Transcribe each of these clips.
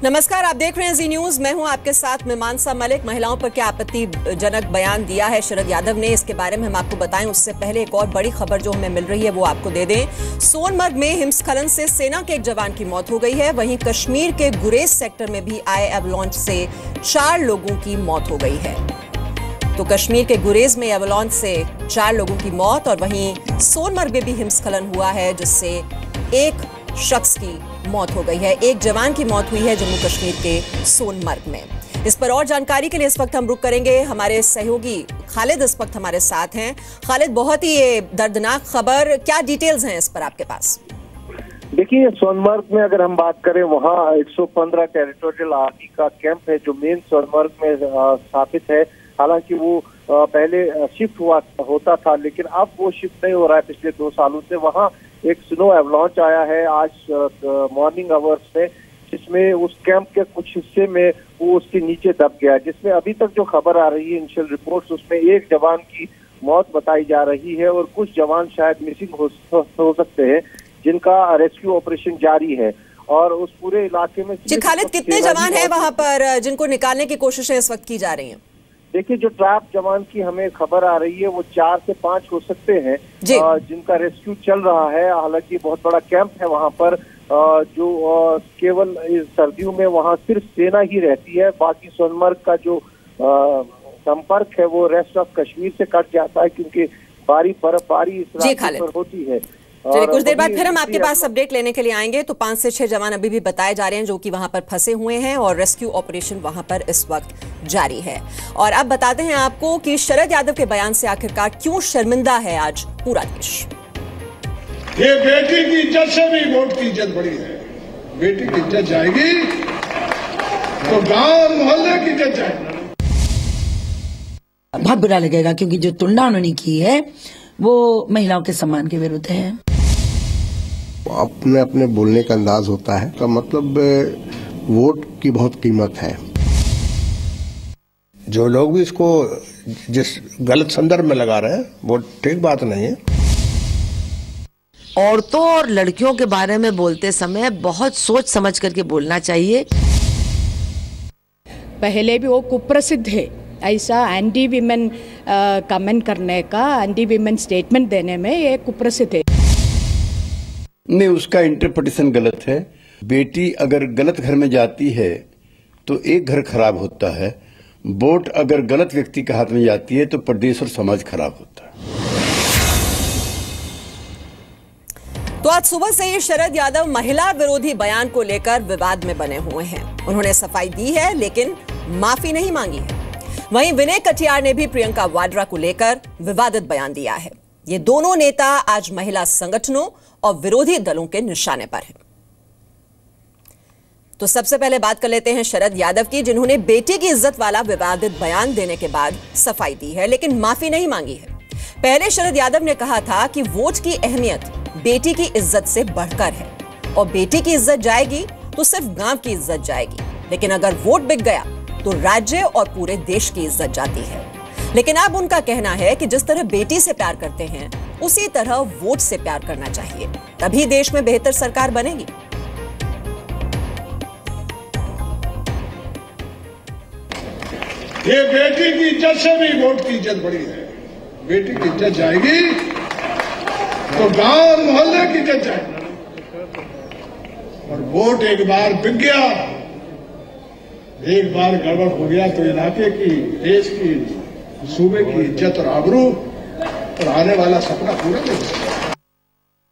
नमस्कार, आप देख रहे हैं जी न्यूज। मैं हूं आपके साथ मीमांसा मलिक। महिलाओं पर क्या आपत्तिजनक बयान दिया है शरद यादव ने, इसके बारे में हम आपको बताएं उससे पहले एक और बड़ी खबर जो हमें मिल रही है वो आपको दे दें। सोनमर्ग में हिमस्खलन से सेना के एक जवान की मौत हो गई है। वहीं कश्मीर के गुरेज सेक्टर में भी आए एवलांच से 4 लोगों की मौत हो गई है। तो कश्मीर के गुरेज में एवलांच से 4 लोगों की मौत और वहीं सोनमर्ग में भी हिमस्खलन हुआ है जिससे एक शख्स की मौत हो गई है। एक जवान की मौत हुई है जम्मू कश्मीर के सोनमर्ग में। इस पर और जानकारी के लिए इस वक्त हम रुक करेंगे। हमारे सहयोगी खालिद इस वक्त हमारे साथ हैं। खालिद, बहुत ही ये दर्दनाक खबर, क्या डिटेल्स हैं इस पर आपके पास? देखिए, सोनमर्ग में अगर हम बात करें, वहाँ 115 टेरिटोरियल आर्मी का कैंप है जो मेन सोनमर्ग में स्थापित है। हालांकि वो पहले शिफ्ट होता था, लेकिन अब वो शिफ्ट नहीं हो रहा है पिछले 2 सालों से। वहाँ एक स्नो एवलांच आया है आज मॉर्निंग आवर्स में, जिसमें उस कैंप के कुछ हिस्से में वो उसके नीचे दब गया, जिसमें अभी तक जो खबर आ रही है इनिशियल रिपोर्ट्स, उसमें एक जवान की मौत बताई जा रही है और कुछ जवान शायद मिसिंग हो सकते हैं, जिनका रेस्क्यू ऑपरेशन जारी है। और उस पूरे इलाके में जी खालिद, कितने जवान हैं वहां पर जिनको निकालने की कोशिशें इस वक्त की जा रही हैं? देखिए, जो ट्रैप जवान की हमें खबर आ रही है वो 4 से 5 हो सकते हैं जिनका रेस्क्यू चल रहा है। हालांकि बहुत बड़ा कैंप है वहां पर, जो केवल इस सर्दियों में वहां सिर्फ सेना ही रहती है। बाकी सोनमर्ग का जो संपर्क है वो रेस्ट ऑफ कश्मीर से कट जाता है, क्योंकि बर्फबारी इस रास्ते पर होती है। चलिए, कुछ देर बाद फिर हम आपके पास अपडेट लेने के लिए आएंगे। तो 5 से 6 जवान अभी भी बताए जा रहे हैं जो कि वहां पर फंसे हुए हैं और रेस्क्यू ऑपरेशन वहां पर इस वक्त जारी है। और अब बताते हैं आपको कि शरद यादव के बयान से आखिरकार क्यों शर्मिंदा है आज पूरा देश। ये बेटी की इज्जत से भी वोट की इज्जत बड़ी है। बेटी की इज्जत जाएगी तो गांव और मोहल्ले की इज्जत जाएगी। बहुत बुरा लगेगा, क्योंकि जो तुलना उन्होंने की है वो महिलाओं के सम्मान के विरुद्ध है। अपने अपने बोलने का अंदाज होता है, का मतलब वोट की बहुत कीमत है। जो लोग भी इसको जिस गलत संदर्भ में लगा रहे हैं वो ठीक बात नहीं है। औरतों और लड़कियों के बारे में बोलते समय बहुत सोच समझ करके बोलना चाहिए। पहले भी वो कुप्रसिद्ध है ऐसा एंटी वीमेन कमेंट करने का, एंटी वीमेन स्टेटमेंट देने में ये कुप्रसिद्ध है। नहीं, उसका इंटरप्रिटेशन गलत है। बेटी अगर गलत घर में जाती है तो एक घर खराब होता है। वोट अगर गलत व्यक्ति के हाथ में जाती है तो प्रदेश और समाज खराब होता है। तो आज सुबह से ही शरद यादव महिला विरोधी बयान को लेकर विवाद में बने हुए हैं। उन्होंने सफाई दी है लेकिन माफी नहीं मांगी है। वहीं विनय कटियार ने भी प्रियंका वाड्रा को लेकर विवादित बयान दिया है। ये दोनों नेता आज महिला संगठनों और विरोधी दलों के निशाने पर हैं। तो सबसे पहले बात कर लेते हैं शरद यादव की, जिन्होंने बेटी की इज्जत वाला विवादित बयान देने के बाद सफाई दी है लेकिन माफी नहीं मांगी है। पहले शरद यादव ने कहा था कि वोट की अहमियत बेटी की इज्जत से बढ़कर है और बेटी की इज्जत जाएगी तो सिर्फ गांव की इज्जत जाएगी, लेकिन अगर वोट बिक गया तो राज्य और पूरे देश की इज्जत जाती है। लेकिन अब उनका कहना है कि जिस तरह बेटी से प्यार करते हैं उसी तरह वोट से प्यार करना चाहिए, तभी देश में बेहतर सरकार बनेगी। ये बेटी की इज्जत से भी वोट की इज्जत बड़ी है। बेटी की इज्जत जाएगी तो गांव और मोहल्ले की इज्जत जाएगी। और वोट एक बार बिक गया, एक बार गड़बड़ हो गया तो इलाके की, देश की, सूबे की इज्जत और आबरू और आने वाला सपना पूरा नहीं होगा।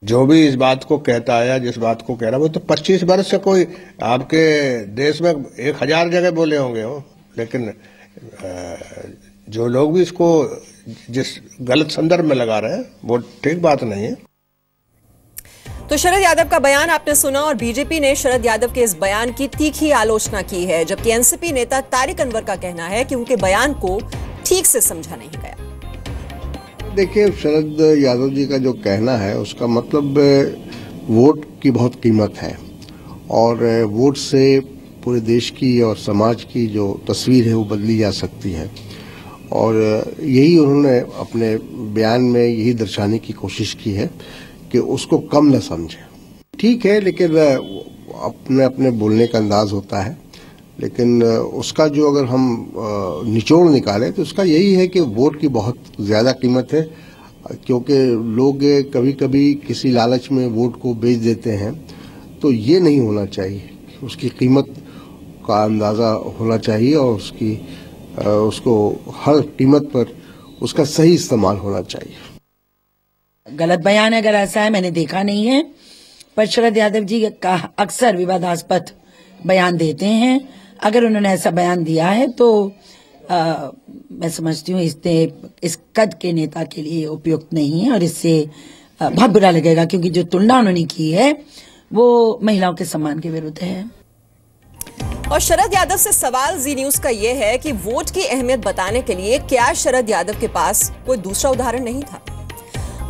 जो भी इस बात को कहता है, जिस बात को कह रहा है, वो तो 25 वर्ष से कोई आपके देश में 1000 जगह बोले होंगे हो, लेकिन जो लोग भी इसको जिस गलत संदर्भ में लगा रहे हैं वो ठीक बात नहीं है। तो शरद यादव का बयान आपने सुना और बीजेपी ने शरद यादव के इस बयान की तीखी आलोचना की है, जबकि एनसीपी नेता तारिक अनवर का कहना है कि उनके बयान को ठीक से समझा नहीं गया। देखिए, शरद यादव जी का जो कहना है उसका मतलब वोट की बहुत कीमत है और वोट से पूरे देश की और समाज की जो तस्वीर है वो बदली जा सकती है। और यही उन्होंने अपने बयान में यही दर्शाने की कोशिश की है कि उसको कम न समझे। ठीक है, लेकिन अपने अपने बोलने का अंदाज होता है। लेकिन उसका जो अगर हम निचोड़ निकालें तो उसका यही है कि वोट की बहुत ज़्यादा कीमत है, क्योंकि लोग कभी कभी किसी लालच में वोट को बेच देते हैं। तो ये नहीं होना चाहिए, उसकी कीमत का अंदाज़ा होना चाहिए और उसको हर कीमत पर उसका सही इस्तेमाल होना चाहिए। गलत बयान अगर ऐसा है, मैंने देखा नहीं है, पर शरद यादव जी का अक्सर विवादास्पद बयान देते हैं। अगर उन्होंने ऐसा बयान दिया है तो मैं समझती हूँ इस कद के नेता के लिए उपयुक्त नहीं है और इससे बहुत बुरा लगेगा, क्योंकि जो तुलना उन्होंने की है वो महिलाओं के सम्मान के विरुद्ध है। और शरद यादव से सवाल जी न्यूज का यह है कि वोट की अहमियत बताने के लिए क्या शरद यादव के पास कोई दूसरा उदाहरण नहीं था?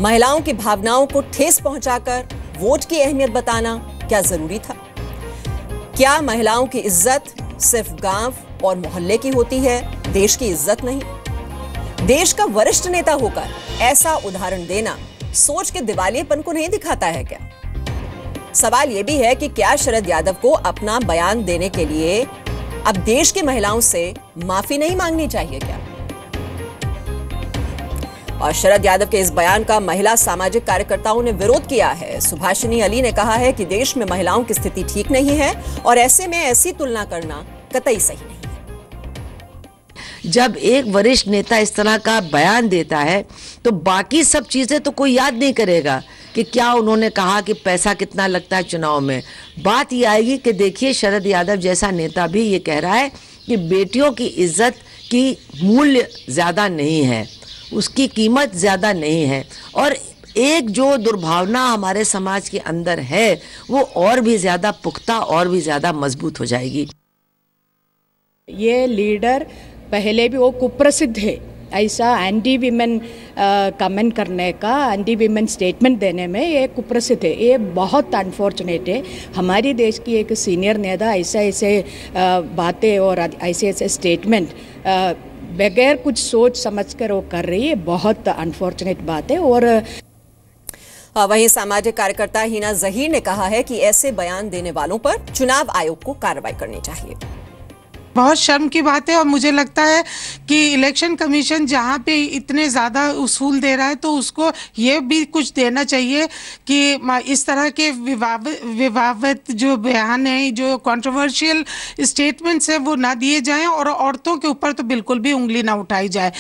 महिलाओं की भावनाओं को ठेस पहुंचाकर वोट की अहमियत बताना क्या जरूरी था? क्या महिलाओं की इज्जत सिर्फ गांव और मोहल्ले की होती है, देश की इज्जत नहीं? देश का वरिष्ठ नेता होकर ऐसा उदाहरण देना सोच के दिवालियेपन को नहीं दिखाता है क्या? सवाल यह भी है कि क्या शरद यादव को अपना बयान देने के लिए अब देश की महिलाओं से माफी नहीं मांगनी चाहिए क्या? और शरद यादव के इस बयान का महिला सामाजिक कार्यकर्ताओं ने विरोध किया है। सुभाषिनी अली ने कहा है कि देश में महिलाओं की स्थिति ठीक नहीं है और ऐसे में ऐसी तुलना करना कतई सही नहीं है। जब एक वरिष्ठ नेता इस तरह का बयान देता है तो बाकी सब चीजें तो कोई याद नहीं करेगा कि क्या उन्होंने कहा, कि पैसा कितना लगता है चुनाव में। बात ये आएगी कि देखिए शरद यादव जैसा नेता भी ये कह रहा है कि बेटियों की इज्जत की मूल्य ज़्यादा नहीं है, उसकी कीमत ज़्यादा नहीं है, और एक जो दुर्भावना हमारे समाज के अंदर है वो और भी ज़्यादा पुख्ता और भी ज़्यादा मजबूत हो जाएगी। ये लीडर पहले भी वो कुप्रसिद्ध है, ऐसा एंटी वीमेन कमेंट करने का, एंटी वीमेन स्टेटमेंट देने में ये कुप्रसिद्ध है। ये बहुत अनफॉर्चुनेट है। हमारे देश की एक सीनियर नेता ऐसे बातें और ऐसे स्टेटमेंट बगैर कुछ सोच समझ कर वो कर रही है, बहुत अनफॉर्चुनेट बात है। और वहीं सामाजिक कार्यकर्ता हिना जहीर ने कहा है कि ऐसे बयान देने वालों पर चुनाव आयोग को कार्रवाई करनी चाहिए। बहुत शर्म की बात है और मुझे लगता है कि इलेक्शन कमीशन जहाँ पे इतने ज़्यादा उसूल दे रहा है तो उसको ये भी कुछ देना चाहिए कि इस तरह के विवादित जो बयान है, जो कंट्रोवर्शियल स्टेटमेंट्स है वो ना दिए जाएं और औरतों के ऊपर तो बिल्कुल भी उंगली ना उठाई जाए।